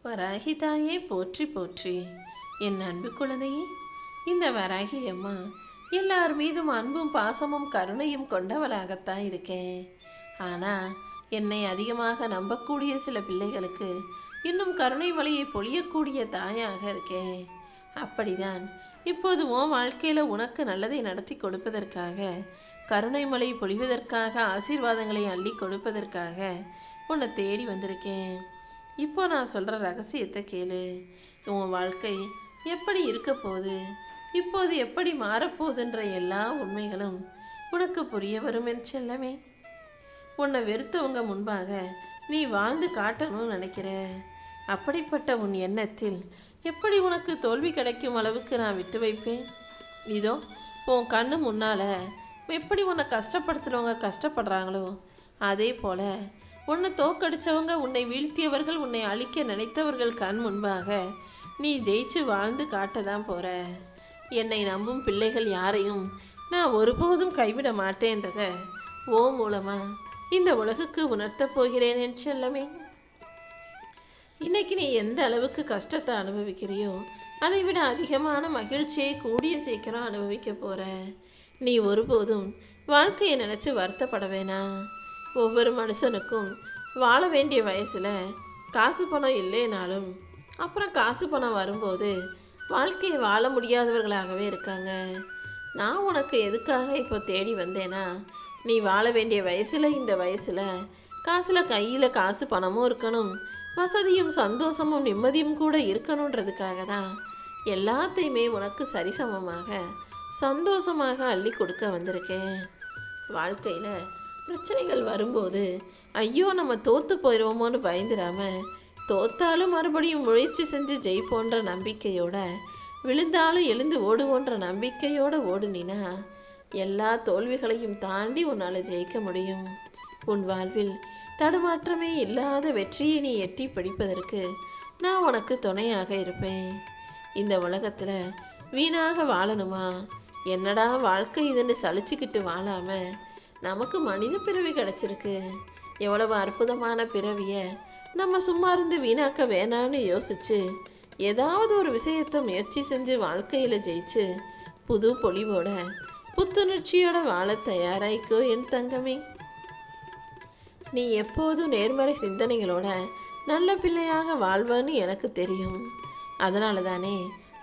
வராகி தாயே போற்றி போற்றி. என் அன்பு குழந்தையே, இந்த வராகி அம்மா எல்லார் மீதும் அன்பும் பாசமும் கருணையும் கொண்டவளாகத்தான் இருக்கேன். ஆனால் என்னை அதிகமாக நம்பக்கூடிய சில பிள்ளைகளுக்கு இன்னும் கருணை வழியை பொழியக்கூடிய தாயாக இருக்கேன். அப்படிதான் இப்போது உன் வாழ்க்கையில் உனக்கு நல்லதை நடத்தி கொடுப்பதற்காக, கருணை மழை பொழிவதற்காக, ஆசீர்வாதங்களை அள்ளி கொடுப்பதற்காக உன்னை தேடி வந்திருக்கேன். இப்போ நான் சொல்கிற ரகசியத்தை கேளு. உன் வாழ்க்கை எப்படி இருக்க போகுது, இப்போது எப்படி மாறப்போகுதுன்ற எல்லா உண்மைகளும் உனக்கு புரிய வரும் என் செல்லமே. உன்னை வெறுத்தவங்க முன்பாக நீ வாழ்ந்து காட்டணும்னு நினைக்கிற. அப்படிப்பட்ட உன் எண்ணத்தில் எப்படி உனக்கு தோல்வி கிடைக்கும் அளவுக்கு நான் விட்டு வைப்பேன்? இதோ உன் கண்ணு முன்னால் எப்படி உன்னை கஷ்டப்படுத்துகிறவங்க கஷ்டப்படுறாங்களோ, அதே போல் உன்னை தோக்கடிச்சவங்க, உன்னை வீழ்த்தியவர்கள், உன்னை அழிக்க நினைத்தவர்கள் கண் முன்பாக நீ ஜெயிச்சு வாழ்ந்து காட்ட தான் போற. என்னை நம்பும் பிள்ளைகள் யாரையும் நான் ஒருபோதும் கைவிட மாட்டேன்றத ஓ மூலமா இந்த உலகுக்கு உணர்த்த போகிறேன் என் செல்லமே. இன்னைக்கு நீ எந்த அளவுக்கு கஷ்டத்தை அனுபவிக்கிறியோ அதை விட அதிகமான மகிழ்ச்சியை கூடிய சீக்கிரம் அனுபவிக்க போற. நீ ஒருபோதும் வாழ்க்கையை நினைச்சு வருத்தப்பட வேணாம். ஒவ்வொரு மனுஷனுக்கும் வாழ வேண்டிய வயசுல காசு பணம் இல்லைனாலும் அப்புறம் காசு பணம் வரும்போது வாழ்க்கையை வாழ முடியாதவர்களாகவே இருக்காங்க. நான் உனக்கு எதுக்காக இப்போ தேடி வந்தேன்னா, நீ வாழ வேண்டிய வயசுல, இந்த வயசுல கையில் காசு பணமும் இருக்கணும், வசதியும் சந்தோஷமும் நிம்மதியும் கூட இருக்கணுன்றதுக்காக தான் எல்லாத்தையுமே உனக்கு சரிசமமாக சந்தோஷமாக அள்ளி கொடுக்க வந்திருக்கேன். வாழ்க்கையில் பிரச்சனைகள் வரும்போது ஐயோ நம்ம தோற்று போயிடுவோமோன்னு பயந்துடாம, தோத்தாலும் மறுபடியும் முயற்சி செஞ்சு ஜெயிப்போன்ற நம்பிக்கையோட, விழுந்தாலும் எழுந்து ஓடுவோன்ற நம்பிக்கையோடு ஓடுனினா எல்லா தோல்விகளையும் தாண்டி உன்னால் ஜெயிக்க முடியும். உன் வாழ்வில் தடுமாற்றமே இல்லாத வெற்றியை நீ எட்டி பிடிப்பதற்கு நான் உனக்கு துணையாக இருப்பேன். இந்த உலகத்தில் வீணாக வாழணுமா, என்னடா வாழ்க்கை இதுன்னு சலிச்சுக்கிட்டு வாழாம, நமக்கு மனித பிறவி கிடைச்சிருக்கு, எவ்வளவு அற்புதமான பிறவியை நம்ம சும்மா இருந்து வீணாக்க வேணான்னு யோசிச்சு ஏதாவது ஒரு விஷயத்தை முயற்சி செஞ்சு வாழ்க்கையில் ஜெயிச்சு புது பொலிவோட புத்துணர்ச்சியோட வாழ தயாராயிக்கோ என் தங்கமே. நீ எப்போதும் நேர்மறை சிந்தனைகளோட நல்ல பிள்ளையாக வாழ்வான்னு எனக்கு தெரியும். அதனால தானே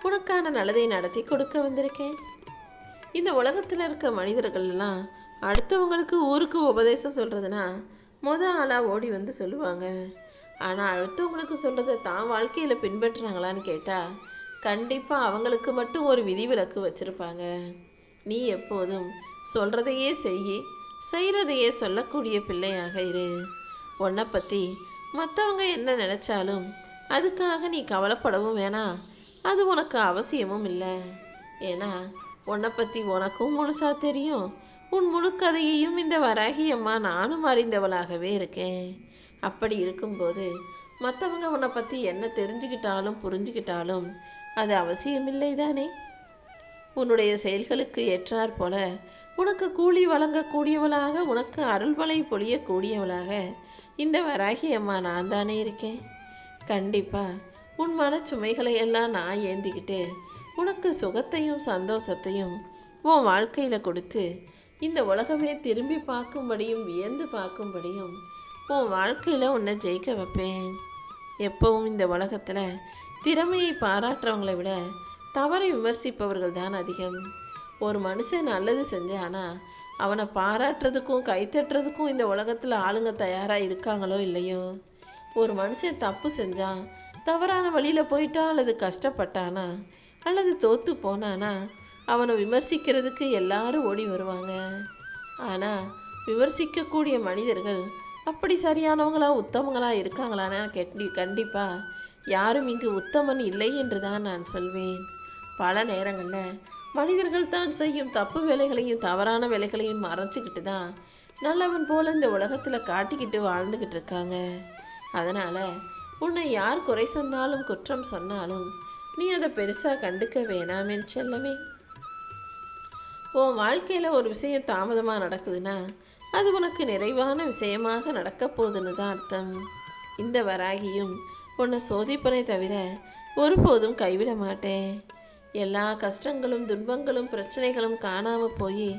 உனக்கான நல்லதை நடத்தி கொடுக்க வந்திருக்கேன். இந்த உலகத்தில் இருக்க மனிதர்கள்லாம் அடுத்தவங்களுக்கு ஊருக்கு உபதேசம் சொல்கிறதுனா ஆளாக ஓடி வந்து சொல்லுவாங்க. ஆனால் அடுத்தவங்களுக்கு சொல்கிறத தான் வாழ்க்கையில் பின்பற்றுறாங்களான்னு கேட்டால் கண்டிப்பாக அவங்களுக்கு மட்டும் ஒரு விதிவிலக்கு வச்சுருப்பாங்க. நீ எப்போதும் சொல்கிறதையே செய்கிறதையே சொல்லக்கூடிய பிள்ளையாக இரு. உன்னை பற்றி மற்றவங்க என்ன நினச்சாலும் அதுக்காக நீ கவலைப்படவும் வேணாம், அது உனக்கு அவசியமும் இல்லை. ஏன்னா உன்னை பற்றி உனக்கும் முழுசாக தெரியும். உன் முழு கதையையும் இந்த வராகி அம்மா நானும் அறிந்தவளாகவே இருக்கேன். அப்படி இருக்கும்போது மற்றவங்க உன்னை பற்றி என்ன தெரிஞ்சுக்கிட்டாலும் புரிஞ்சுக்கிட்டாலும் அது அவசியமில்லை தானே. உன்னுடைய செயல்களுக்கு ஏற்றாற் போல உனக்கு கூலி வழங்கக்கூடியவளாக, உனக்கு அருள்வளை பொழியக்கூடியவளாக இந்த வராகி அம்மா நான் தானே இருக்கேன். கண்டிப்பாக உன் மனச்சுமைகளை எல்லாம் நான் ஏந்திக்கிட்டு உனக்கு சுகத்தையும் சந்தோஷத்தையும் உன் வாழ்க்கையில் கொடுத்து இந்த உலகமே திரும்பி பார்க்கும்படியும் வியந்து பார்க்கும்படியும் உன் வாழ்க்கையில் உன்னை ஜெயிக்க வைப்பேன். எப்பவும் இந்த உலகத்தில் திறமையை பாராட்டுறவங்களை விட தவறை விமர்சிப்பவர்கள் தான் அதிகம். ஒரு மனுஷன் நல்லது செஞ்சானா அவனை பாராட்டுறதுக்கும் கைத்தட்டுறதுக்கும் இந்த உலகத்தில் ஆளுங்க தயாராக இருக்காங்களோ இல்லையோ. ஒரு மனுஷன் தப்பு செஞ்சான், தவறான வழியில் போயிட்டா, அல்லது கஷ்டப்பட்டானா, அல்லது தோற்று போனானா அவனை விமர்சிக்கிறதுக்கு எல்லாரும் ஓடி வருவாங்க. ஆனால் விமர்சிக்கக்கூடிய மனிதர்கள் அப்படி சரியானவங்களா உத்தமங்களா இருக்காங்களான்னு கண்டிப்பாக யாரும் இங்கு உத்தமன் இல்லை என்று தான் நான் சொல்வேன். பல நேரங்களில் மனிதர்கள் தான் செய்யும் தப்பு வேலைகளையும் தவறான வேலைகளையும் மறைச்சிக்கிட்டு தான் நல்லவன் போல இந்த உலகத்தில் காட்டிக்கிட்டு வாழ்ந்துக்கிட்டு இருக்காங்க. அதனால் உன்னை யார் குறை சொன்னாலும் குற்றம் சொன்னாலும் நீ அதை பெருசாக கண்டுக்க வேணாம் என் செல்லமே. உன் வாழ்க்கையில் ஒரு விஷயம் தாமதமாக நடக்குதுன்னா அது உனக்கு நிறைவான விஷயமாக நடக்க போகுதுன்னு தான் அர்த்தம். இந்த வராகியும் உன்னை சோதிப்பனை தவிர ஒருபோதும் கைவிட மாட்டேன். எல்லா கஷ்டங்களும் துன்பங்களும் பிரச்சனைகளும் காணாம போய்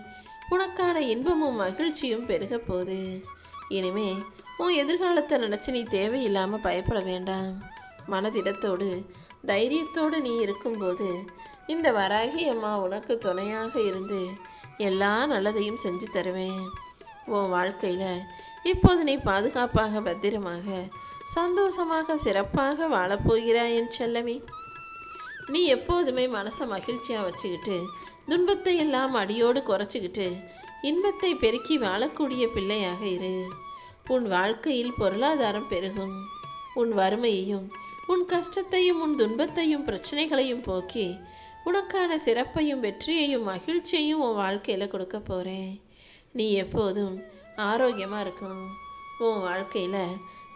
உனக்கான இன்பமும் மகிழ்ச்சியும் பெருக போகுது. இனிமே உன் எதிர்காலத்தை நினச்சி நீ தேவையில்லாமல் பயப்பட வேண்டாம். மனதிடத்தோடு தைரியத்தோடு நீ இருக்கும்போது இந்த வராகி அம்மா உனக்கு துணையாக இருந்து எல்லா நல்லதையும் செஞ்சு தருவேன். உன் வாழ்க்கையில் இப்போது நீ பாதுகாப்பாக பத்திரமாக சந்தோஷமாக சிறப்பாக வாழப்போகிறாய் என் செல்லமே. நீ எப்போதுமே மனசை மகிழ்ச்சியாக வச்சுக்கிட்டு துன்பத்தை எல்லாம் அடியோடு குறைச்சிக்கிட்டு இன்பத்தை பெருக்கி வாழக்கூடிய பிள்ளையாக இரு. உன் வாழ்க்கையில் பொருளாதாரம் பெருகும். உன் வறுமையையும் உன் கஷ்டத்தையும் உன் துன்பத்தையும் பிரச்சனைகளையும் போக்கி உனக்கான சிறப்பையும் வெற்றியையும் மகிழ்ச்சியையும் உன் வாழ்க்கையில் கொடுக்க போகிறேன். நீ எப்போதும் ஆரோக்கியமாக இருக்கணும். உன் வாழ்க்கையில்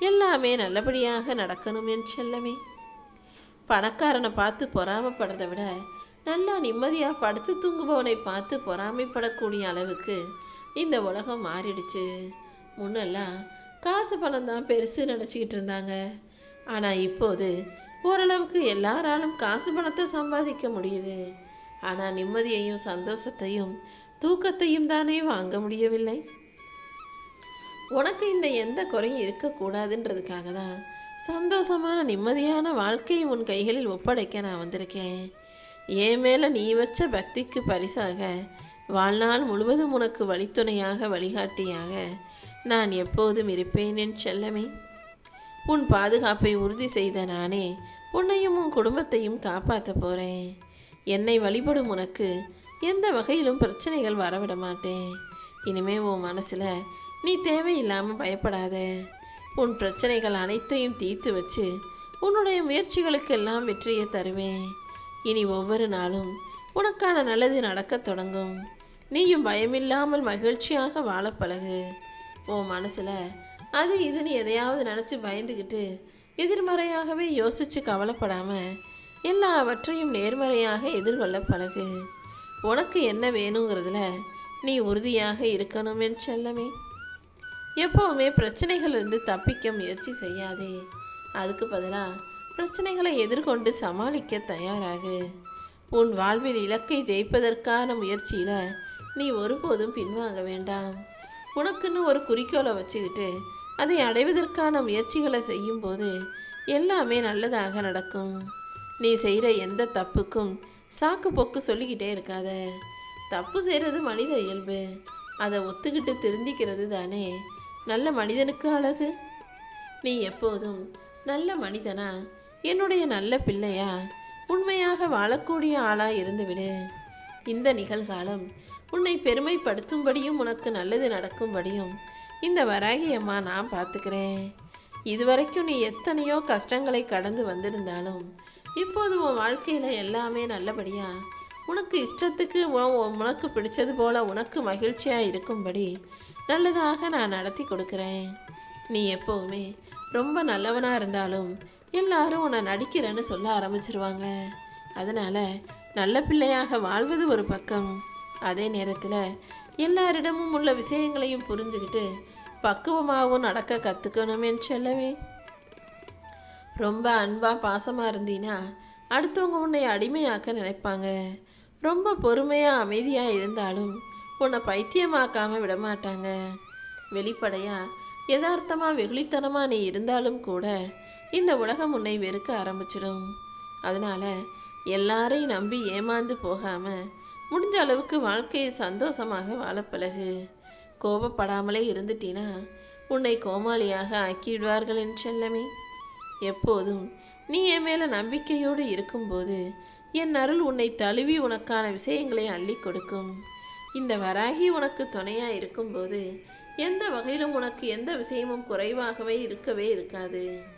எல்லாமே நல்லபடியாக நடக்கணும் என் செல்லமே. பணக்காரனை பார்த்து பொறாமைப்படுறதை விட நல்லா நிம்மதியாக படுத்து தூங்குபவனை பார்த்து பொறாமைப்படக்கூடிய அளவுக்கு இந்த உலகம் மாறிடுச்சு. முன்னெல்லாம் காசு பணம் தான் பெருசு நினச்சிக்கிட்டு இருந்தாங்க. ஆனால் இப்போது ஓரளவுக்கு எல்லாராலும் காசு பணத்தை சம்பாதிக்க முடியுது. ஆனால் நிம்மதியையும் சந்தோஷத்தையும் தூக்கத்தையும் தானே வாங்க முடியவில்லை. உனக்கு இந்த எந்த குறையும் இருக்கக்கூடாதுன்றதுக்காக தான் சந்தோஷமான நிம்மதியான வாழ்க்கையை உன் கைகளில் ஒப்படைக்க நான் வந்திருக்கேன். என் மேலே நீ வச்ச பக்திக்கு பரிசாக வாழ்நாள் முழுவதும் உனக்கு வழித்துணையாக வழிகாட்டியாக நான் எப்போதும் இருப்பேன் என் செல்லமே. உன் பாதுகாப்பை உறுதி செய்த நானே உன்னையும் உன் குடும்பத்தையும் காப்பாற்ற போகிறேன். என்னை வழிபடும் உனக்கு எந்த வகையிலும் பிரச்சனைகள் வரவிட மாட்டேன். இனிமே உன் மனசில் நீ தேவையில்லாமல் பயப்படாத. உன் பிரச்சனைகள் அனைத்தையும் தீர்த்து வச்சு உன்னுடைய முயற்சிகளுக்கெல்லாம் வெற்றியை தருவேன். இனி ஒவ்வொரு நாளும் உனக்கான நல்லது நடக்கத் தொடங்கும். நீயும் பயமில்லாமல் மகிழ்ச்சியாக வாழ பழகு. உன் மனசில் அது இதுன்னு எதையாவது நினச்சி பயந்துக்கிட்டு எதிர்மறையாகவே யோசித்து கவலைப்படாமல் எல்லாவற்றையும் நேர்மறையாக எதிர்கொள்ள பழகு. உனக்கு என்ன வேணுங்கிறதுல நீ உறுதியாக இருக்கணும் என் செல்லமே. எப்போவுமே பிரச்சனைகளிலிருந்து தப்பிக்க முயற்சி செய்யாதே. அதுக்கு பதிலாக பிரச்சனைகளை எதிர்கொண்டு சமாளிக்க தயாராகு. உன் வாழ்வில் இலக்கை ஜெயிப்பதற்கான முயற்சியில் நீ ஒருபோதும் பின்வாங்க வேண்டாம். உனக்குன்னு ஒரு குறிக்கோளை வச்சுக்கிட்டு அதை அடைவதற்கான முயற்சிகளை செய்யும்போது எல்லாமே நல்லதாக நடக்கும். நீ செய்கிற எந்த தப்புக்கும் சாக்கு போக்கு சொல்லிக்கிட்டே இருக்காத. தப்பு செய்கிறது மனித இயல்பு. அதை ஒத்துக்கிட்டு திருந்திக்கிறது தானே நல்ல மனிதனுக்கு அழகு. நீ எப்போதும் நல்ல மனிதனா, என்னுடைய நல்ல பிள்ளையா, உண்மையாக வாழக்கூடிய ஆளா இருந்துவிடு. இந்த நிகழ்காலம் உன்னை பெருமைப்படுத்தும்படியும் உனக்கு நல்லது நடக்கும்படியும் இந்த வராகி அம்மா நான் பார்த்துக்கிறேன். இதுவரைக்கும் நீ எத்தனையோ கஷ்டங்களை கடந்து வந்திருந்தாலும் இப்போது உன் வாழ்க்கையில் எல்லாமே நல்லபடியாக உனக்கு இஷ்டத்துக்கு உனக்கு பிடிச்சது போல் உனக்கு மகிழ்ச்சியாக இருக்கும்படி நல்லதாக நான் நடத்தி கொடுக்குறேன். நீ எப்போவுமே ரொம்ப நல்லவனாக இருந்தாலும் எல்லாரும் உன்னை நடிக்கிறேன்னு சொல்ல ஆரம்பிச்சிருவாங்க. அதனால் நல்ல பிள்ளையாக வாழ்வது ஒரு பக்கம், அதே நேரத்தில் எல்லாரிடமும் உள்ள விஷயங்களையும் புரிஞ்சுக்கிட்டு பக்குவமாகவும் நடக்க கற்றுக்கணும் என் செல்லவே. ரொம்ப அன்பாக பாசமாக இருந்தீன்னா அடுத்தவங்க உன்னை அடிமையாக்க நினைப்பாங்க. ரொம்ப பொறுமையாக அமைதியாக இருந்தாலும் உன்னை பைத்தியமாக்காமல் விடமாட்டாங்க. வெளிப்படையாக யதார்த்தமாக வெகுளித்தனமாக நீ இருந்தாலும் கூட இந்த உலகம் உன்னை வெறுக்க ஆரம்பிச்சிடும். அதனால் எல்லாரையும் நம்பி ஏமாந்து போகாமல் முடிஞ்ச அளவுக்கு வாழ்க்கையை சந்தோஷமாக வாழப்பழகு. கோபப்படாமலே இருந்துட்டீனா உன்னை கோமாளியாக ஆக்கிவிடுவார்கள் என் செல்லமே. எப்போதும் நீ என் மேலே நம்பிக்கையோடு இருக்கும்போது என் அருள் உன்னை தழுவி உனக்கான விஷயங்களை அள்ளி கொடுக்கும். இந்த வராகி உனக்கு துணையாக இருக்கும்போது எந்த வகையிலும் உனக்கு எந்த விஷயமும் குறைவாகவே இருக்கவே இருக்காது.